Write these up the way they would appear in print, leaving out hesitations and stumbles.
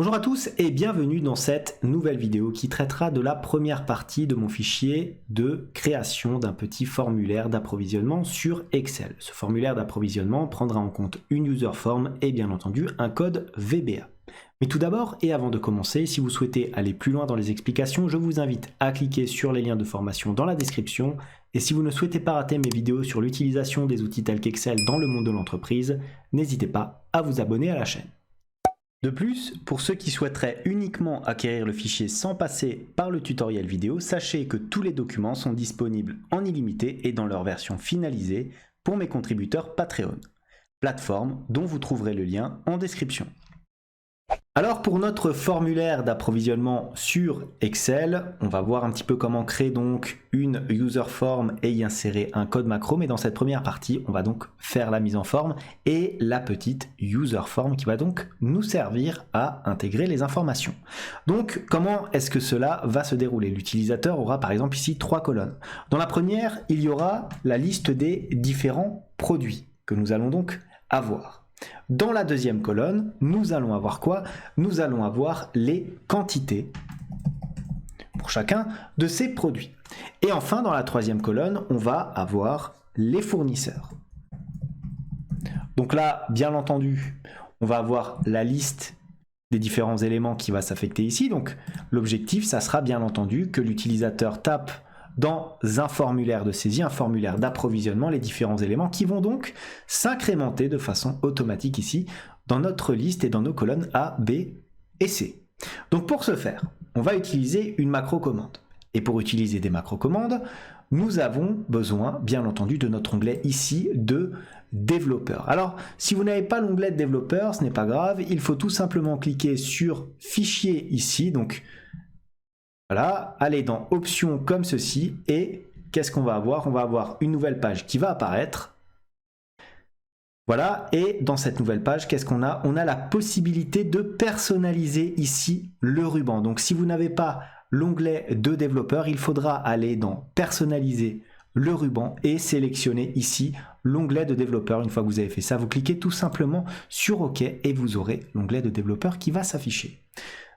Bonjour à tous et bienvenue dans cette nouvelle vidéo qui traitera de la première partie de mon fichier de création d'un petit formulaire d'approvisionnement sur Excel. Ce formulaire d'approvisionnement prendra en compte une user form et bien entendu un code VBA. Mais tout d'abord et avant de commencer, si vous souhaitez aller plus loin dans les explications, je vous invite à cliquer sur les liens de formation dans la description. Et si vous ne souhaitez pas rater mes vidéos sur l'utilisation des outils tels qu'Excel dans le monde de l'entreprise, n'hésitez pas à vous abonner à la chaîne. De plus, pour ceux qui souhaiteraient uniquement acquérir le fichier sans passer par le tutoriel vidéo, sachez que tous les documents sont disponibles en illimité et dans leur version finalisée pour mes contributeurs Patreon, plateforme dont vous trouverez le lien en description. Alors pour notre formulaire d'approvisionnement sur Excel, on va voir un petit peu comment créer donc une user form et y insérer un code macro, mais dans cette première partie, on va donc faire la mise en forme et la petite user form qui va donc nous servir à intégrer les informations. Donc comment est-ce que cela va se dérouler? L'utilisateur aura par exemple ici 3 colonnes. Dans la première, il y aura la liste des différents produits que nous allons donc avoir. Dans la deuxième colonne, nous allons avoir quoi? Nous allons avoir les quantités pour chacun de ces produits. Et enfin, dans la troisième colonne, on va avoir les fournisseurs. Donc là, bien entendu, on va avoir la liste des différents éléments qui va s'affecter ici. Donc l'objectif, ça sera bien entendu que l'utilisateur tape dans un formulaire de saisie, un formulaire d'approvisionnement, les différents éléments qui vont donc s'incrémenter de façon automatique ici dans notre liste et dans nos colonnes A, B et C. Donc pour ce faire, on va utiliser une macro-commande. Et pour utiliser des macro-commandes, nous avons besoin, bien entendu, de notre onglet ici de développeur. Alors, si vous n'avez pas l'onglet de développeur, ce n'est pas grave, il faut tout simplement cliquer sur Fichier ici, donc voilà, allez dans Options comme ceci et qu'est-ce qu'on va avoir? On va avoir une nouvelle page qui va apparaître. Voilà, et dans cette nouvelle page, qu'est-ce qu'on a? On a la possibilité de personnaliser ici le ruban. Donc si vous n'avez pas l'onglet de développeur, il faudra aller dans Personnaliser le ruban et sélectionner ici l'onglet de développeur. Une fois que vous avez fait ça, vous cliquez tout simplement sur OK et vous aurez l'onglet de développeur qui va s'afficher.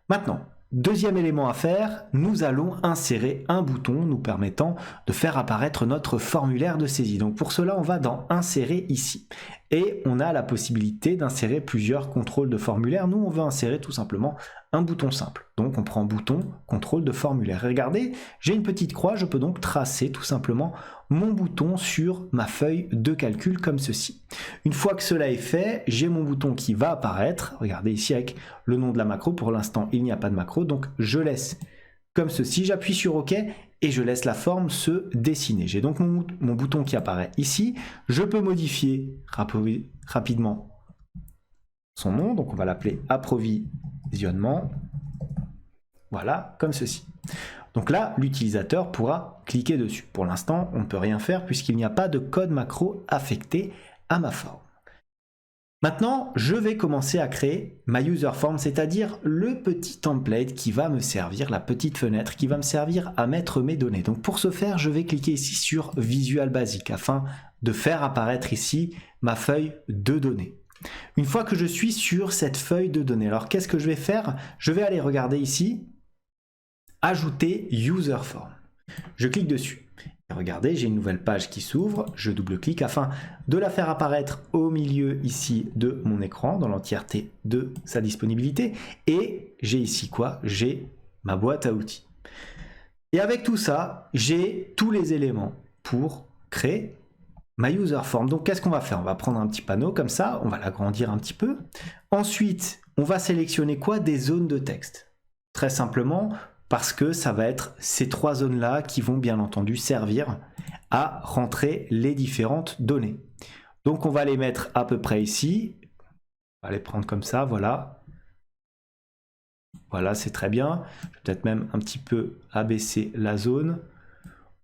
Maintenant, deuxième élément à faire, nous allons insérer un bouton nous permettant de faire apparaître notre formulaire de saisie. Donc pour cela, on va dans Insérer ici. Et on a la possibilité d'insérer plusieurs contrôles de formulaire. Nous, on veut insérer tout simplement un bouton simple. Donc on prend bouton, contrôle de formulaire. Et regardez, j'ai une petite croix, je peux donc tracer tout simplement mon bouton sur ma feuille de calcul comme ceci. Une fois que cela est fait, j'ai mon bouton qui va apparaître. Regardez ici avec le nom de la macro. Pour l'instant, il n'y a pas de macro, donc je laisse comme ceci. J'appuie sur OK et je laisse la forme se dessiner. J'ai donc mon bouton qui apparaît ici. Je peux modifier rapidement son nom, donc on va l'appeler approvisionnement. Voilà, comme ceci. Donc là, l'utilisateur pourra cliquer dessus. Pour l'instant, on ne peut rien faire puisqu'il n'y a pas de code macro affecté à ma forme. Maintenant, je vais commencer à créer ma user form, c'est-à-dire le petit template qui va me servir, la petite fenêtre qui va me servir à mettre mes données. Donc pour ce faire, je vais cliquer ici sur Visual Basic afin de faire apparaître ici ma feuille de données. Une fois que je suis sur cette feuille de données, alors qu'est-ce que je vais faire? Je vais aller regarder ici, Ajouter User Form. Je clique dessus. Et regardez, j'ai une nouvelle page qui s'ouvre. Je double-clique afin de la faire apparaître au milieu ici de mon écran, dans l'entièreté de sa disponibilité. Et j'ai ici quoi? J'ai ma boîte à outils. Et avec tout ça, j'ai tous les éléments pour créer ma user form. Donc qu'est-ce qu'on va faire? On va prendre un petit panneau comme ça, on va l'agrandir un petit peu. Ensuite, on va sélectionner quoi? Des zones de texte. Très simplement, parce que ça va être ces 3 zones-là qui vont bien entendu servir à rentrer les différentes données. Donc on va les mettre à peu près ici. On va les prendre comme ça, voilà. Voilà, c'est très bien. Je vais peut-être même un petit peu abaisser la zone.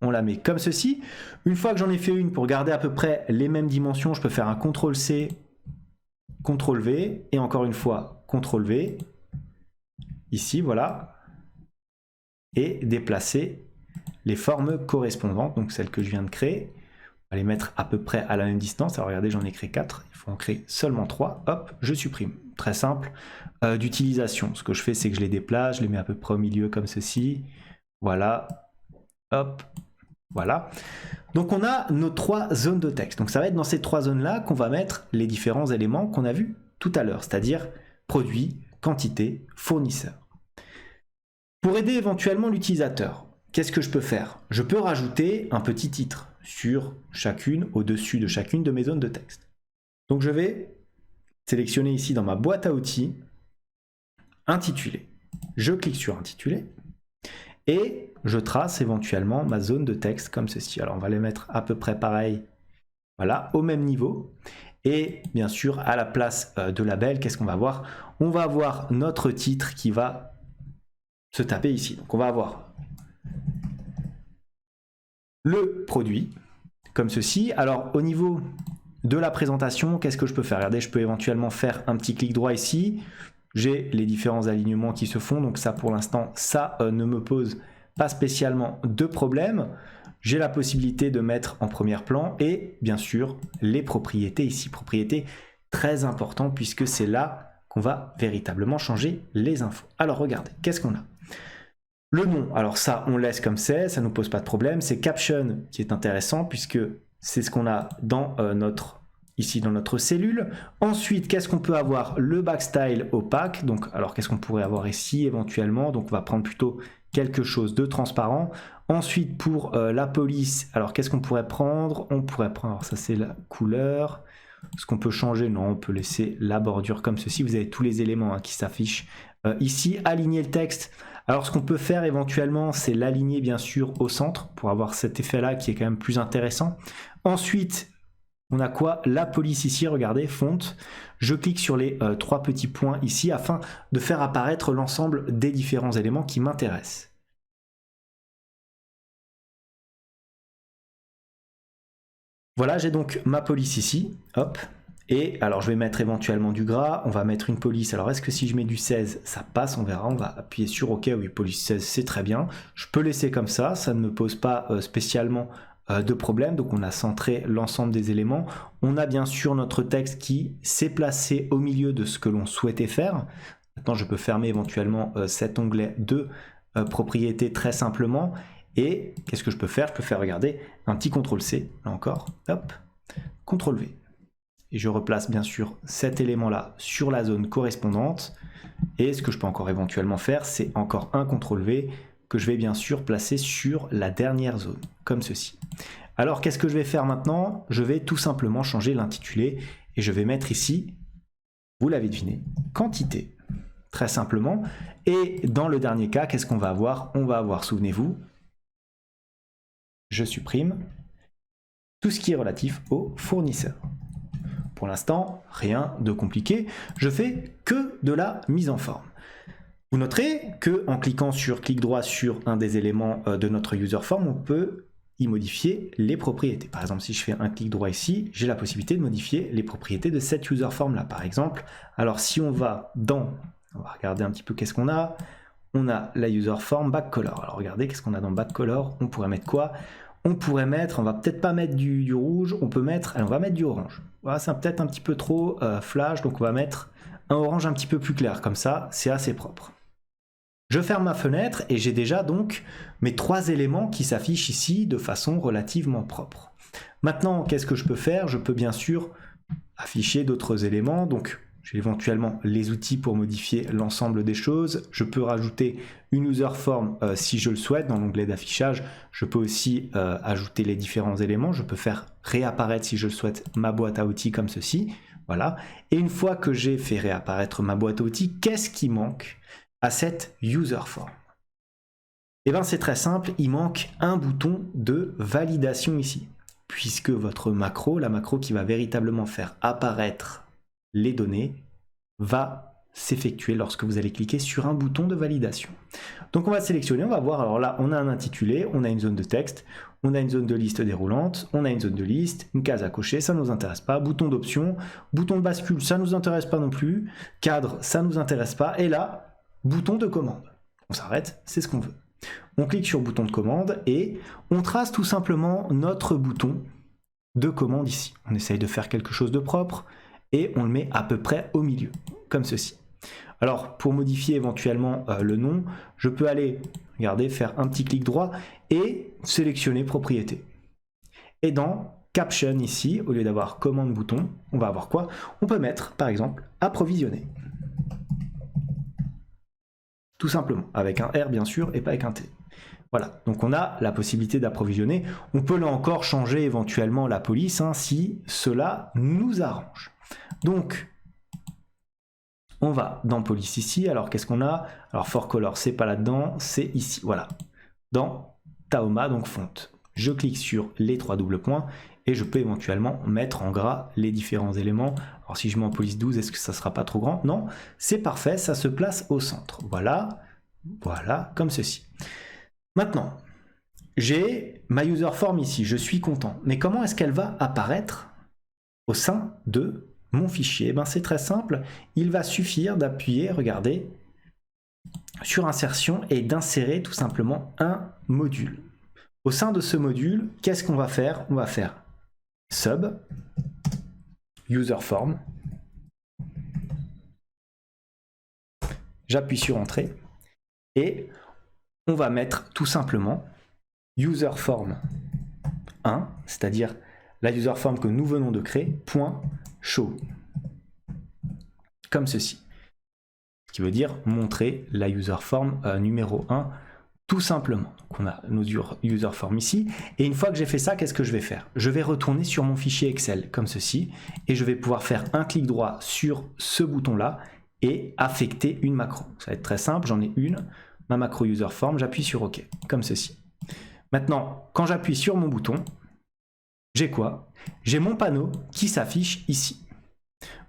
On la met comme ceci. Une fois que j'en ai fait une pour garder à peu près les mêmes dimensions, je peux faire un CTRL-C, CTRL-V et encore une fois CTRL-V. Ici, voilà. Et déplacer les formes correspondantes, donc celles que je viens de créer. On va les mettre à peu près à la même distance. Alors regardez, j'en ai créé 4, il faut en créer seulement 3. Hop, je supprime. très simple, d'utilisation. Ce que je fais, c'est que je les déplace, je les mets à peu près au milieu comme ceci. Voilà, hop, voilà. Donc on a nos 3 zones de texte. Donc ça va être dans ces 3 zones-là qu'on va mettre les différents éléments qu'on a vus tout à l'heure, c'est-à-dire produit, quantité, fournisseur. Pour aider éventuellement l'utilisateur, qu'est-ce que je peux faire? Je peux rajouter un petit titre sur chacune, au-dessus de chacune de mes zones de texte. Donc je vais sélectionner ici dans ma boîte à outils, intitulé. Je clique sur intitulé et je trace éventuellement ma zone de texte comme ceci. Alors on va les mettre à peu près pareil, voilà, au même niveau. Et bien sûr, à la place de label, qu'est-ce qu'on va avoir? On va avoir notre titre qui va se taper ici. Donc on va avoir le produit, comme ceci. Alors au niveau de la présentation, qu'est-ce que je peux faire? Regardez, je peux éventuellement faire un petit clic droit ici. J'ai les différents alignements qui se font, donc ça pour l'instant, ça ne me pose pas spécialement de problème. J'ai la possibilité de mettre en premier plan et bien sûr les propriétés ici. Propriétés très important puisque c'est là qu'on va véritablement changer les infos. Alors regardez, qu'est-ce qu'on a? Le nom, alors ça on laisse comme c'est, ça ne nous pose pas de problème. C'est caption qui est intéressant puisque c'est ce qu'on a dans ici dans notre cellule. Ensuite, qu'est-ce qu'on peut avoir? Le backstyle opaque. Donc, alors qu'est-ce qu'on pourrait avoir ici éventuellement? Donc on va prendre plutôt quelque chose de transparent. Ensuite, pour la police, alors qu'est-ce qu'on pourrait prendre? On pourrait prendre, alors ça c'est la couleur. Ce qu'on peut changer, non, on peut laisser la bordure comme ceci. Vous avez tous les éléments qui s'affichent ici. Aligner le texte. Alors ce qu'on peut faire éventuellement, c'est l'aligner bien sûr au centre pour avoir cet effet-là qui est quand même plus intéressant. Ensuite, on a quoi? La police ici, regardez, fonte. Je clique sur les 3 petits points ici afin de faire apparaître l'ensemble des différents éléments qui m'intéressent. Voilà, j'ai donc ma police ici, hop. Et alors je vais mettre éventuellement du gras, on va mettre une police. Alors est-ce que si je mets du 16, ça passe? On verra, on va appuyer sur OK, oui, police 16, c'est très bien. Je peux laisser comme ça ne me pose pas spécialement de problème. Donc on a centré l'ensemble des éléments. On a bien sûr notre texte qui s'est placé au milieu de ce que l'on souhaitait faire. Maintenant je peux fermer éventuellement cet onglet de propriété très simplement. Et qu'est-ce que je peux faire? Je peux faire, regarder, un petit CTRL-C, là encore, hop, CTRL-V. Et je replace bien sûr cet élément-là sur la zone correspondante. Et ce que je peux encore éventuellement faire, c'est encore un CTRL-V que je vais bien sûr placer sur la dernière zone, comme ceci. Alors, qu'est-ce que je vais faire maintenant? Je vais tout simplement changer l'intitulé et je vais mettre ici, vous l'avez deviné, quantité, très simplement. Et dans le dernier cas, qu'est-ce qu'on va avoir? On va avoir, souvenez-vous, je supprime tout ce qui est relatif au fournisseur. Pour l'instant, rien de compliqué. Je fais que de la mise en forme. Vous noterez qu'en cliquant sur clic droit sur un des éléments de notre user form, on peut y modifier les propriétés. Par exemple, si je fais un clic droit ici, j'ai la possibilité de modifier les propriétés de cette user form là, par exemple. Alors, si on va on va regarder un petit peu qu'est-ce qu'on a. On a la user form backcolor. Alors regardez, qu'est-ce qu'on a dans backcolor? On pourrait mettre quoi? On pourrait mettre, on va peut-être pas mettre du rouge, on peut mettre, allez, on va mettre du orange. Voilà, c'est peut-être un petit peu trop flash, donc on va mettre un orange un petit peu plus clair, comme ça, c'est assez propre. Je ferme ma fenêtre et j'ai déjà donc mes 3 éléments qui s'affichent ici de façon relativement propre. Maintenant, qu'est-ce que je peux faire? Je peux bien sûr afficher d'autres éléments, donc j'ai éventuellement les outils pour modifier l'ensemble des choses. Je peux rajouter une user form si je le souhaite dans l'onglet d'affichage. Je peux aussi ajouter les différents éléments. Je peux faire réapparaître si je le souhaite ma boîte à outils comme ceci. Voilà. Et une fois que j'ai fait réapparaître ma boîte à outils, qu'est-ce qui manque à cette user form? Eh bien c'est très simple, il manque un bouton de validation ici. Puisque votre macro, la macro qui va véritablement faire apparaître les données, va s'effectuer lorsque vous allez cliquer sur un bouton de validation. Donc on va sélectionner, on va voir, alors là on a un intitulé, on a une zone de texte, on a une zone de liste déroulante, on a une zone de liste, une case à cocher, ça ne nous intéresse pas, bouton d'option, bouton de bascule, ça ne nous intéresse pas non plus, cadre, ça ne nous intéresse pas, et là, bouton de commande. On s'arrête, c'est ce qu'on veut. On clique sur bouton de commande et on trace tout simplement notre bouton de commande ici. On essaye de faire quelque chose de propre. et on le met à peu près au milieu, comme ceci. Alors, pour modifier éventuellement le nom, je peux aller, regardez, faire un petit clic droit et sélectionner propriété. Et dans Caption ici, au lieu d'avoir commande bouton, on va avoir quoi? On peut mettre, par exemple, approvisionner. Tout simplement, avec un R bien sûr et pas avec un T. Voilà, donc on a la possibilité d'approvisionner. On peut là encore changer éventuellement la police si cela nous arrange. Donc, on va dans police ici. Alors, qu'est-ce qu'on a? Alors, for color, c'est pas là-dedans, c'est ici. Voilà, dans Tahoma, donc fonte. Je clique sur les 3 doubles points et je peux éventuellement mettre en gras les différents éléments. Alors, si je mets en police 12, est-ce que ça sera pas trop grand? Non, c'est parfait, ça se place au centre. Voilà, voilà, comme ceci. Maintenant, j'ai ma user form ici, je suis content. Mais comment est-ce qu'elle va apparaître au sein de mon fichier? C'est très simple, il va suffire d'appuyer, regardez, sur insertion et d'insérer tout simplement un module. Au sein de ce module, qu'est-ce qu'on va faire? On va faire sub, user form, j'appuie sur entrée et on va mettre tout simplement user form 1, c'est-à-dire la user form que nous venons de créer, point show, comme ceci. Ce qui veut dire montrer la user form numéro 1, tout simplement. Donc on a nos user form ici, et une fois que j'ai fait ça, qu'est-ce que je vais faire? Je vais retourner sur mon fichier Excel, comme ceci, et je vais pouvoir faire un clic droit sur ce bouton-là, et affecter une macro. Ça va être très simple, j'en ai une, ma macro user form, j'appuie sur OK, comme ceci. Maintenant, quand j'appuie sur mon bouton, j'ai quoi? J'ai mon panneau qui s'affiche ici.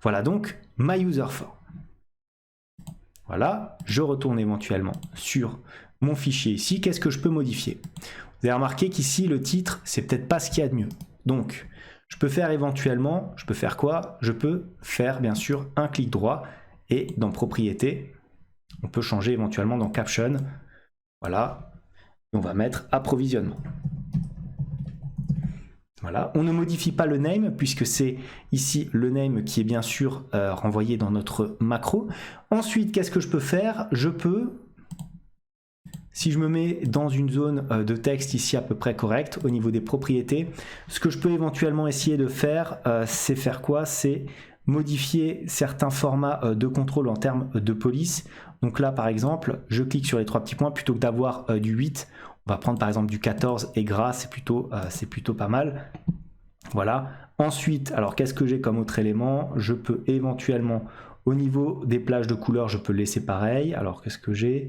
Voilà donc ma user form. Voilà, je retourne éventuellement sur mon fichier ici. Qu'est-ce que je peux modifier? Vous avez remarqué qu'ici, le titre, c'est peut-être pas ce qu'il y a de mieux. Donc, je peux faire éventuellement, je peux faire quoi? Je peux faire bien sûr un clic droit et dans propriété, on peut changer éventuellement dans caption. Voilà, et on va mettre approvisionnement. Voilà, on ne modifie pas le name puisque c'est ici le name qui est bien sûr renvoyé dans notre macro. Ensuite, qu'est-ce que je peux faire? Je peux, si je me mets dans une zone de texte ici à peu près correcte au niveau des propriétés, ce que je peux éventuellement essayer de faire, c'est faire quoi? C'est modifier certains formats de contrôle en termes de police. Donc là, par exemple, je clique sur les 3 petits points plutôt que d'avoir du 8. On va prendre par exemple du 14 et gras, c'est plutôt pas mal. Voilà. Ensuite, alors qu'est-ce que j'ai comme autre élément? Je peux éventuellement, au niveau des plages de couleurs, je peux laisser pareil. Alors qu'est-ce que j'ai?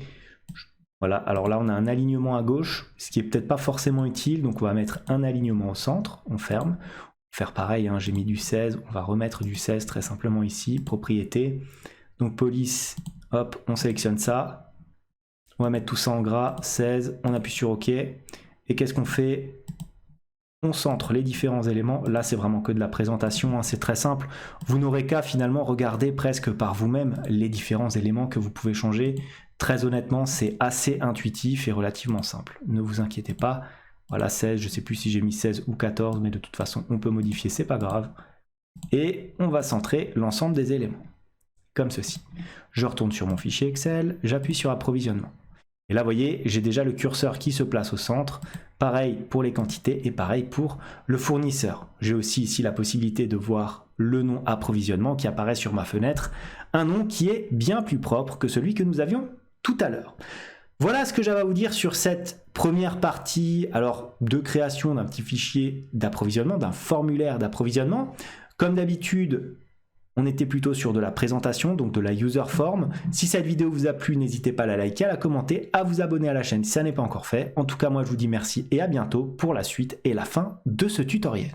Voilà, alors là on a un alignement à gauche, ce qui est peut-être pas forcément utile, donc on va mettre un alignement au centre, on ferme. Faire pareil, j'ai mis du 16, on va remettre du 16 très simplement ici, propriété. Donc police, hop, on sélectionne ça. On va mettre tout ça en gras, 16, on appuie sur OK. Et qu'est-ce qu'on fait? On centre les différents éléments. Là, c'est vraiment que de la présentation, c'est très simple. Vous n'aurez qu'à finalement regarder presque par vous-même les différents éléments que vous pouvez changer. Très honnêtement, c'est assez intuitif et relativement simple. Ne vous inquiétez pas. Voilà, 16, je ne sais plus si j'ai mis 16 ou 14, mais de toute façon, on peut modifier, c'est pas grave. Et on va centrer l'ensemble des éléments, comme ceci. Je retourne sur mon fichier Excel, j'appuie sur approvisionnement. Et là, vous voyez, j'ai déjà le curseur qui se place au centre. Pareil pour les quantités et pareil pour le fournisseur. J'ai aussi ici la possibilité de voir le nom approvisionnement qui apparaît sur ma fenêtre. Un nom qui est bien plus propre que celui que nous avions tout à l'heure. Voilà ce que j'avais à vous dire sur cette première partie de création d'un petit fichier d'approvisionnement, d'un formulaire d'approvisionnement. Comme d'habitude, on était plutôt sur de la présentation, donc de la user form. Si cette vidéo vous a plu, n'hésitez pas à la liker, à la commenter, à vous abonner à la chaîne si ça n'est pas encore fait. En tout cas, moi je vous dis merci et à bientôt pour la suite et la fin de ce tutoriel.